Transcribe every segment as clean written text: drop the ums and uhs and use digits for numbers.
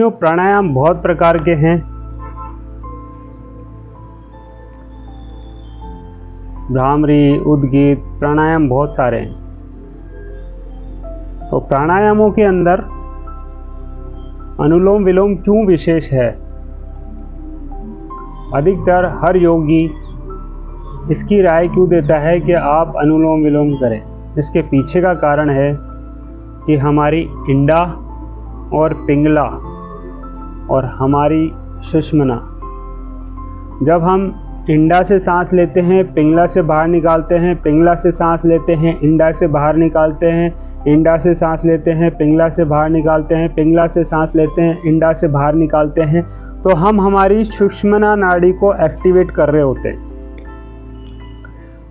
जो प्राणायाम बहुत प्रकार के हैं। भ्रामरी, उद्गीत, प्राणायाम बहुत सारे हैं। तो प्राणायामों के अंदर अनुलोम विलोम क्यों विशेष है? अधिकतर हर योगी इसकी राय क्यों देता है कि आप अनुलोम विलोम करें? इसके पीछे का कारण है कि हमारी इंडा और पिंगला और हमारी सुषुम्ना, जब हम इंडा से सांस लेते हैं, पिंगला से बाहर निकालते हैं, पिंगला से सांस लेते हैं, इंडा से बाहर निकालते हैं, इंडा से सांस लेते हैं, पिंगला से बाहर निकालते हैं, पिंगला से सांस लेते हैं, इंडा से बाहर निकालते हैं, तो हम हमारी सुषुम्ना नाड़ी को एक्टिवेट कर रहे होते हैं,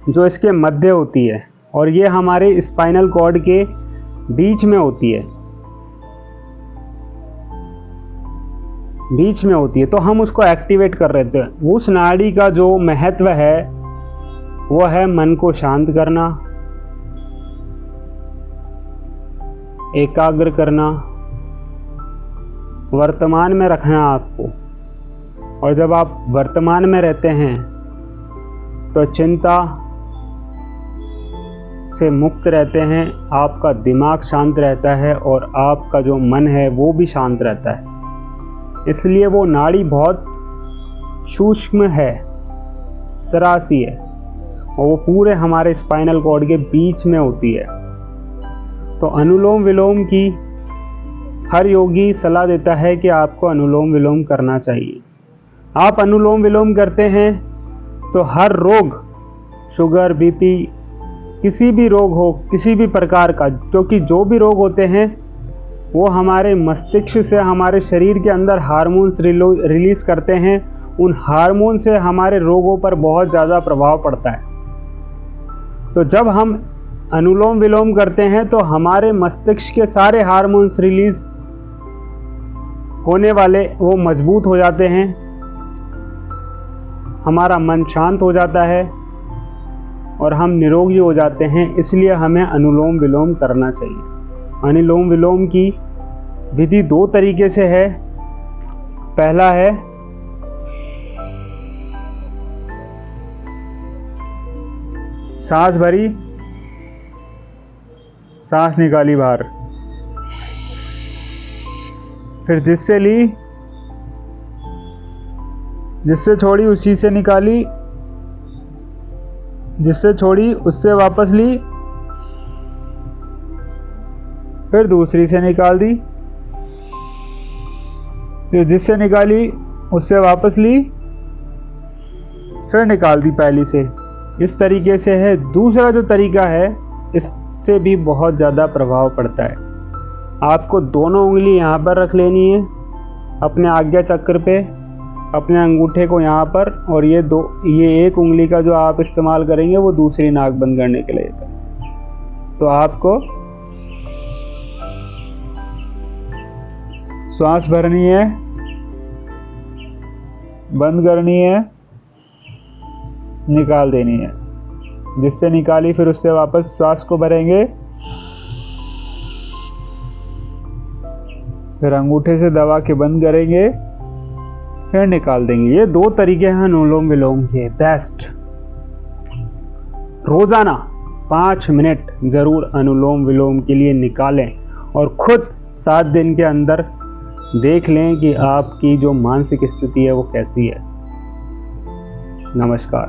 जो इसके मध्य होती है, और ये हमारे स्पाइनल कॉर्ड के बीच में होती है, तो हम उसको एक्टिवेट कर रहे थे। उस नाड़ी का जो महत्व है वो है मन को शांत करना, एकाग्र करना, वर्तमान में रखना आपको। और जब आप वर्तमान में रहते हैं तो चिंता से मुक्त रहते हैं, आपका दिमाग शांत रहता है और आपका जो मन है वो भी शांत रहता है। इसलिए वो नाड़ी बहुत सूक्ष्म है, सरासी है, और वो पूरे हमारे स्पाइनल कॉर्ड के बीच में होती है। तो अनुलोम विलोम की हर योगी सलाह देता है कि आपको अनुलोम विलोम करना चाहिए। आप अनुलोम विलोम करते हैं तो हर रोग, शुगर, बीपी, किसी भी रोग हो, किसी भी प्रकार का, क्योंकि जो भी रोग होते हैं वो हमारे मस्तिष्क से हमारे शरीर के अंदर हार्मोन्स रिलीज करते हैं। उन हार्मोन से हमारे रोगों पर बहुत ज़्यादा प्रभाव पड़ता है। तो जब हम अनुलोम विलोम करते हैं तो हमारे मस्तिष्क के सारे हार्मोन्स रिलीज होने वाले वो मजबूत हो जाते हैं, हमारा मन शांत हो जाता है और हम निरोगी हो जाते हैं। इसलिए हमें अनुलोम विलोम करना चाहिए। अनुलोम विलोम की विधि दो तरीके से है। पहला है सांस भरी, सांस निकाली बाहर, फिर जिससे ली, जिससे छोड़ी उसी से निकाली, जिससे छोड़ी उससे वापस ली, फिर दूसरी से निकाल दी, फिर जिससे निकाली उससे वापस ली, फिर निकाल दी पहली से। इस तरीके से है। दूसरा जो तरीका है इससे भी बहुत ज़्यादा प्रभाव पड़ता है। आपको दोनों उंगली यहाँ पर रख लेनी है, अपने आज्ञा चक्र पे, अपने अंगूठे को यहाँ पर, और ये एक उंगली का जो आप इस्तेमाल करेंगे वो दूसरी नाक बंद करने के लिए। तो आपको श्वास भरनी है, बंद करनी है, निकाल देनी है। जिससे निकाली फिर उससे वापस श्वास को भरेंगे, फिर अंगूठे से दबा के बंद करेंगे, फिर निकाल देंगे। ये दो तरीके हैं अनुलोम विलोम के बेस्ट। रोजाना 5 मिनट जरूर अनुलोम विलोम के लिए निकालें और खुद 7 दिन के अंदर देख लें कि आपकी जो मानसिक स्थिति है वो कैसी है। नमस्कार।